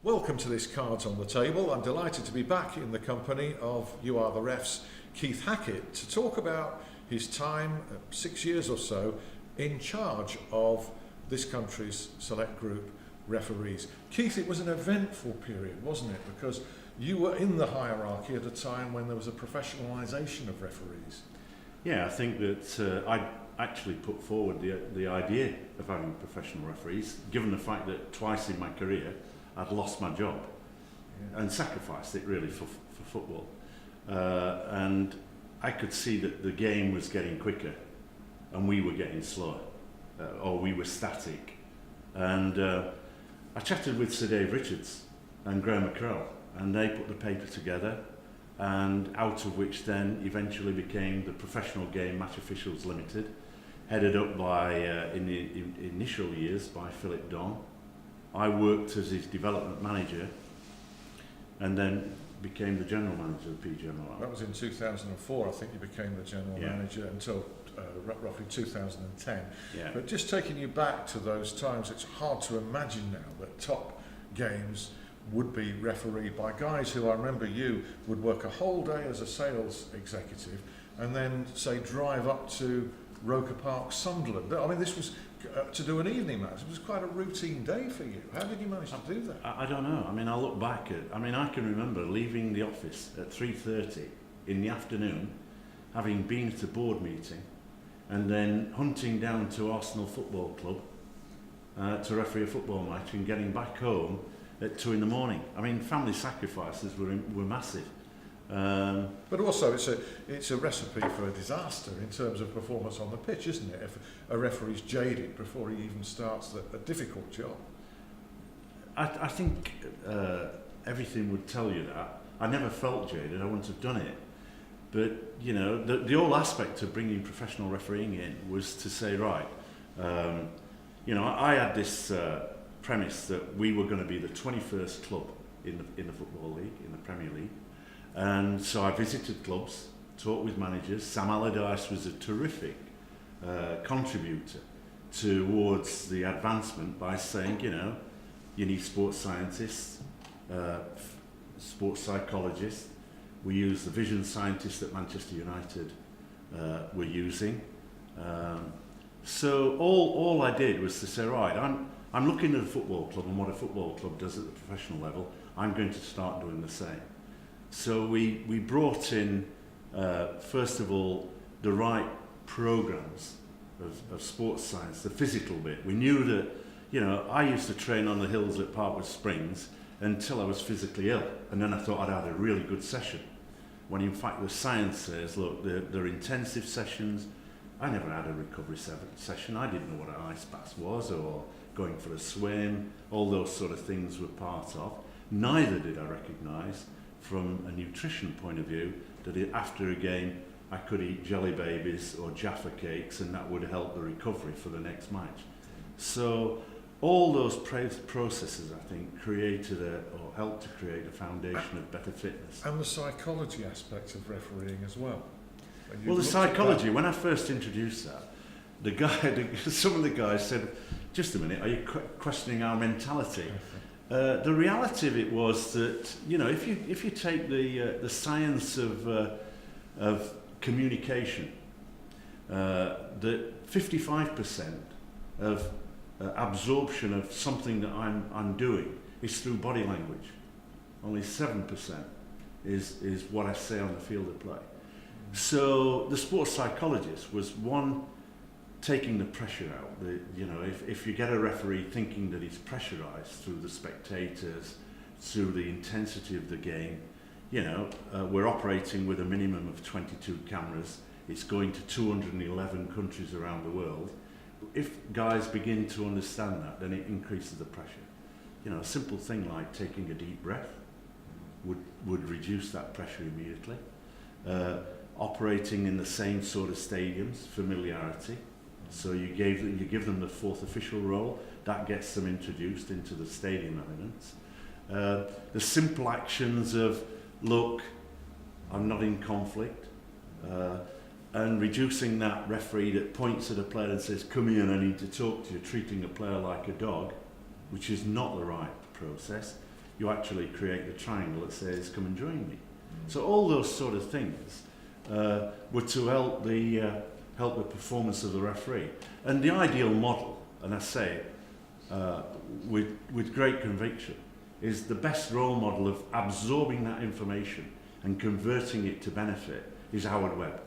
Welcome to this Cards on the Table. I'm delighted to be back in the company of You Are the Ref's Keith Hackett to talk about his time, 6 years or so, in charge of this country's select group referees. Keith, it was an eventful period, wasn't it? Because you were in the hierarchy at a time when there was a professionalisation of referees. Yeah, I think that I actually put forward the idea of having professional referees, given the fact that twice in my career I'd lost my job and sacrificed it really for football. And I could see that the game was getting quicker and we were getting slower, or we were static. And I chatted with Sir Dave Richards and Graham McCrell, and they put the paper together, and out of which then eventually became the Professional Game Match Officials Limited, headed up by, in the initial years, by Philip Don. I worked as his development manager and then became the general manager of PGMOI. That was in 2004, I think you became the general manager until roughly 2010. Yeah. But just taking you back to those times, it's hard to imagine now that top games would be refereed by guys who, I remember you, would work a whole day as a sales executive and then, say, drive up to Roker Park, Sunderland. I mean, this was to do an evening match. It was quite a routine day for you. How did you manage to do that? I don't know. I mean, I look back at, I can remember leaving the office at 3:30 in the afternoon, having been at a board meeting, and then hunting down to Arsenal Football Club to referee a football match and getting back home at 2 in the morning. I mean, family sacrifices were massive. But also it's a recipe for a disaster in terms of performance on the pitch, isn't it? If a referee's jaded before he even starts a difficult job. I think everything would tell you that. I never felt jaded, I wouldn't have done it. But, you know, the whole aspect of bringing professional refereeing in was to say, right, you know, I had this premise that we were going to be the 21st club in the Football League, in the Premier League. And so I visited clubs, talked with managers. Sam Allardyce was a terrific contributor towards the advancement by saying, you know, you need sports scientists, sports psychologists. We use the vision scientists that Manchester United were using. So all I did was to say, right, I'm looking at a football club and what a football club does at the professional level. I'm going to start doing the same. So we brought in, first of all, the right programs of sports science, the physical bit. We knew that, you know, I used to train on the hills at Parkwood Springs until I was physically ill. And then I thought I'd had a really good session. When in fact the science says, look, they're intensive sessions. I never had a recovery session. I didn't know what an ice bath was or going for a swim. All those sort of things were part of. Neither did I recognise from a nutrition point of view that after a game I could eat jelly babies or Jaffa cakes and that would help the recovery for the next match. So all those processes, I think, created or helped to create a foundation of better fitness. And the psychology aspect of refereeing as well. Well, the psychology, when I first introduced that, some of the guys said, just a minute, are you questioning our mentality? The reality of it was that, you know, if you take the science of communication, that 55% of absorption of something that I'm doing is through body language. Only 7% is what I say on the field of play. So the sports psychologist was one, taking the pressure out. You know, if you get a referee thinking that he's pressurised through the spectators, through the intensity of the game, you know, we're operating with a minimum of 22 cameras. It's going to 211 countries around the world. If guys begin to understand that, then it increases the pressure. You know, a simple thing like taking a deep breath would reduce that pressure immediately. Operating in the same sort of stadiums, familiarity. So you give them the fourth official role, that gets them introduced into the stadium elements. The simple actions of, look, I'm not in conflict, and reducing that referee that points at a player and says, come here, I need to talk to you, treating a player like a dog, which is not the right process. you actually create the triangle that says, come and join me. So all those sort of things were to help the performance of the referee. And the ideal model, and I say it with great conviction, is the best role model of absorbing that information and converting it to benefit is Howard Webb.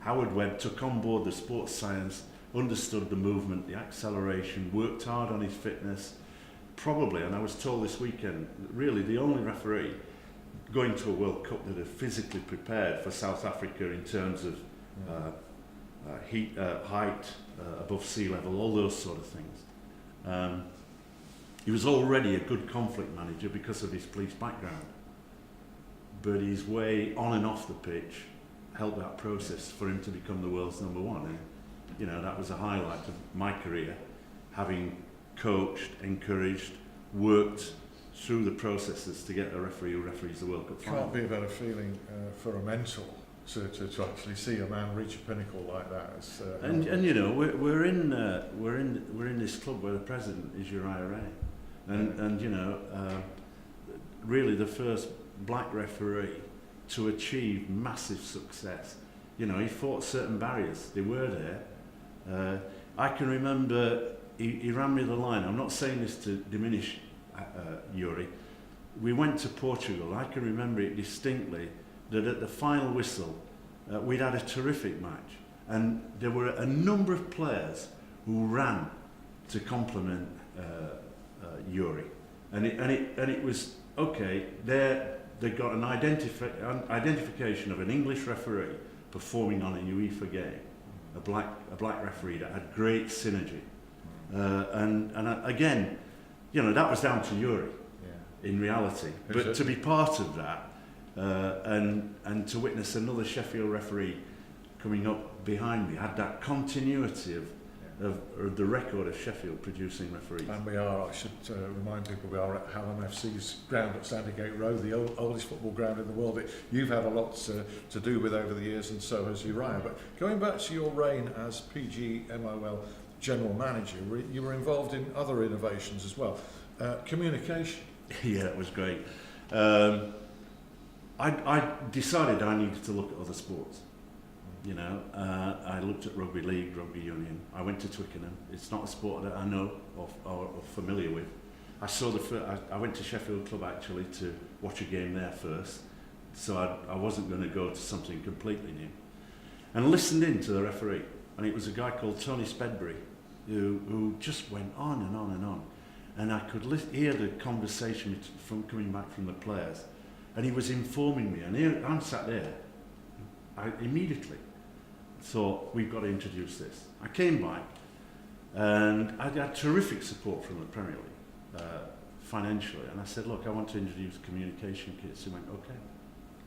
Howard Webb took on board the sports science, understood the movement, the acceleration, worked hard on his fitness. Probably, and I was told this weekend, really the only referee going to a World Cup that are physically prepared for South Africa in terms of height, above sea level, all those sort of things. He was already a good conflict manager because of his police background, but his way on and off the pitch helped that process for him to become the world's number one. And, you know, that was a highlight of my career, having coached, encouraged, worked through the processes to get a referee who referees the World Cup final. Can't be a better feeling for a mentor to actually see a man reach a pinnacle like that. And you know, we're in this club where the president is Uriah Ray, and you know, really the first black referee to achieve massive success. You know, he fought certain barriers; they were there. I can remember he ran me the line. I'm not saying this to diminish Yuri. We went to Portugal. I can remember it distinctly, that at the final whistle we'd had a terrific match, and there were a number of players who ran to compliment Yuri, and it was okay. They got an identification of an English referee performing on a UEFA game, a black referee that had great synergy, and again, you know, that was down to Yuri in reality. But to be part of that and to witness another Sheffield referee coming up behind me had that continuity of the record of Sheffield producing referees. And we are, I should remind people, we are at Hallam FC's ground at Sandygate Road, the oldest football ground in the world. You've had a lot to do with over the years, and so has Uriah. But going back to your reign as PGMOL General Manager, you were involved in other innovations as well. Communication. Yeah, it was great. I decided I needed to look at other sports. You know, I looked at rugby league, rugby union. I went to Twickenham. It's not a sport that I know or familiar with. I went to Sheffield Club actually to watch a game there first, so I wasn't going to go to something completely new. And listened in to the referee, and it was a guy called Tony Spedbury who just went on and on and on. And I could hear the conversation from coming back from the players, and he was informing me. And here I'm sat there. I immediately thought, we've got to introduce this. I came back, and I had terrific support from the Premier League financially. And I said, look, I want to introduce communication kits. He went, okay.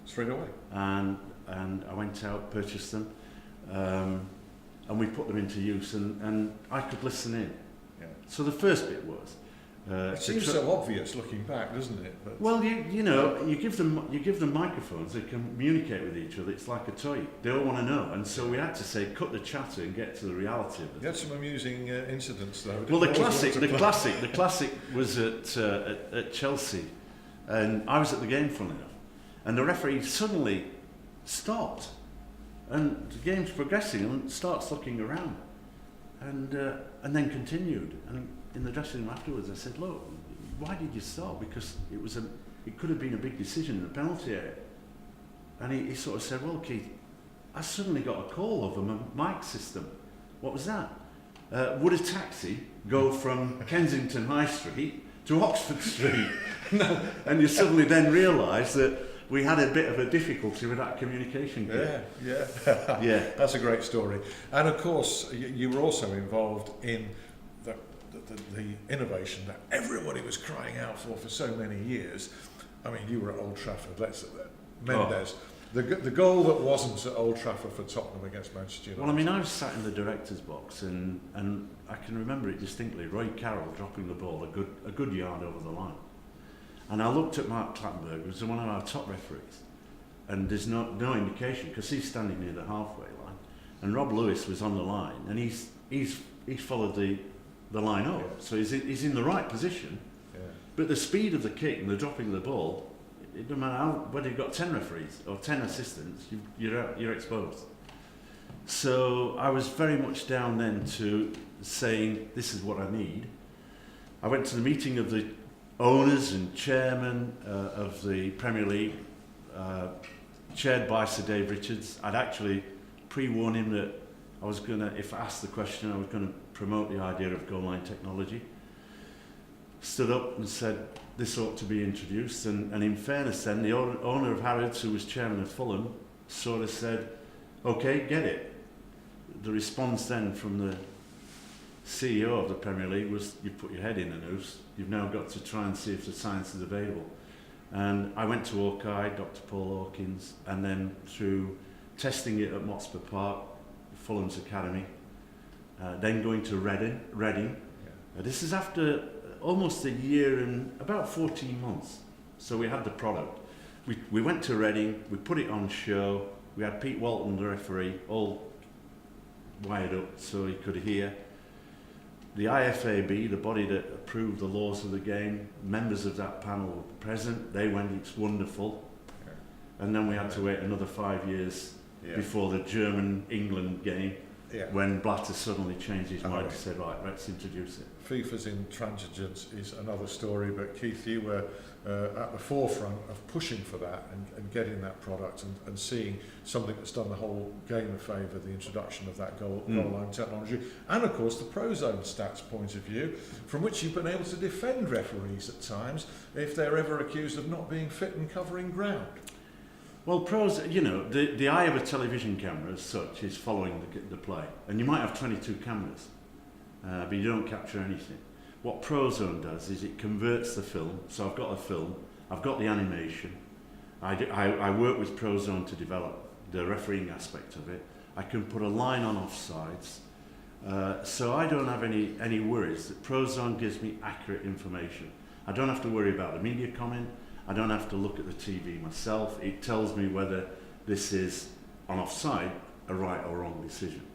Straight away. And I went out, purchased them, and we put them into use. And I could listen in. Yeah. So the first bit was. It seems so obvious looking back, doesn't it? But well, you know, you give them microphones, they communicate with each other. It's like a toy. They all want to know, and so we had to say, cut the chatter and get to the reality of it. You had some amusing incidents, though. Well, the classic was at Chelsea, and I was at the game, funnily enough, and the referee suddenly stopped, and the game's progressing, and starts looking around, and then continued. And in the dressing room afterwards, I said, look, why did you stop? Because it could have been a big decision in the penalty area. And he sort of said, well, Keith, I suddenly got a call over my mic system. What was that? Would a taxi go from Kensington High Street to Oxford Street? And you suddenly then realise that we had a bit of a difficulty with that communication kit. Yeah. Yeah. That's a great story. And of course, you were also involved in the innovation that everybody was crying out for so many years. I mean, you were at Old Trafford. Mendes. The goal that wasn't at Old Trafford for Tottenham against Manchester United. Well, I mean, I was sat in the director's box, and I can remember it distinctly. Roy Carroll dropping the ball a good yard over the line, and I looked at Mark Clattenburg, who was one of our top referees, and there's no indication because he's standing near the halfway line, and Rob Lewis was on the line, and he's followed the line up, so he's in the right position, But the speed of the kick and the dropping of the ball, it doesn't matter whether you've got 10 referees or 10 assistants, you're exposed. So I was very much down then to saying, this is what I need. I went to the meeting of the owners and chairman of the Premier League, chaired by Sir Dave Richards. I'd actually pre-warned him that I was going to, if asked the question, I was going to promote the idea of goal line technology. Stood up and said, this ought to be introduced. And in fairness then, the owner of Harrods, who was chairman of Fulham, sort of said, okay, get it. The response then from the CEO of the Premier League was, you put your head in a noose, you've now got to try and see if the science is available. And I went to Hawkeye, Dr. Paul Hawkins, and then through testing it at Motspur Park, Fulham's Academy, then going to Reading. This is after almost a year and about 14 months. So we had the product. We went to Reading, we put it on show, we had Pete Walton, the referee, all wired up so he could hear. The IFAB, the body that approved the laws of the game, members of that panel were present. They went, it's wonderful. And then we had to wait another 5 years before the German-England game, when Blatter suddenly changed his mind and said, right, let's introduce it. FIFA's intransigence is another story, but Keith, you were at the forefront of pushing for that and getting that product and seeing something that's done the whole game a favour, the introduction of that goal line technology, and of course the ProZone stats point of view, from which you've been able to defend referees at times if they're ever accused of not being fit and covering ground. Well, the eye of a television camera as such is following the play, and you might have 22 cameras, but you don't capture anything. What ProZone does is it converts the film, so I've got a film, I've got the animation, I work with ProZone to develop the refereeing aspect of it, I can put a line on offsides, so I don't have any worries. That ProZone gives me accurate information. I don't have to worry about the media comment, I don't have to look at the TV myself. It tells me whether this is on offside, a right or wrong decision.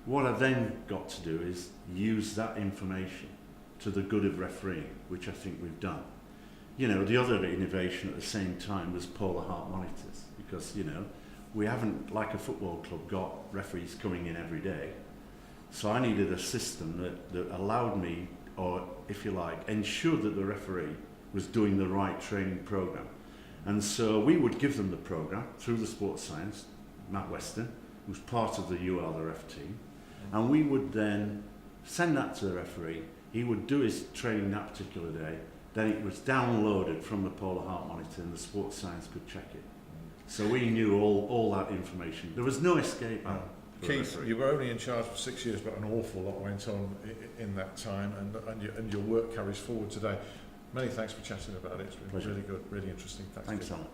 What I've then got to do is use that information to the good of refereeing, which I think we've done. The other innovation at the same time was polar heart monitors, because, we haven't, like a football club, got referees coming in every day. So I needed a system that allowed me, or if you like, ensured that the referee was doing the right training program. And so we would give them the program through the sports science, Matt Weston, who's part of the UR-the-Ref team, and we would then send that to the referee. He would do his training that particular day, then it was downloaded from the polar heart monitor and the sports science could check it. So we knew all that information. There was no escape out. Keith, you were only in charge for 6 years, but an awful lot went on in that time, and your work carries forward today. Many thanks for chatting about it. It's been Pleasure. really good, really interesting. Thanks, Alan.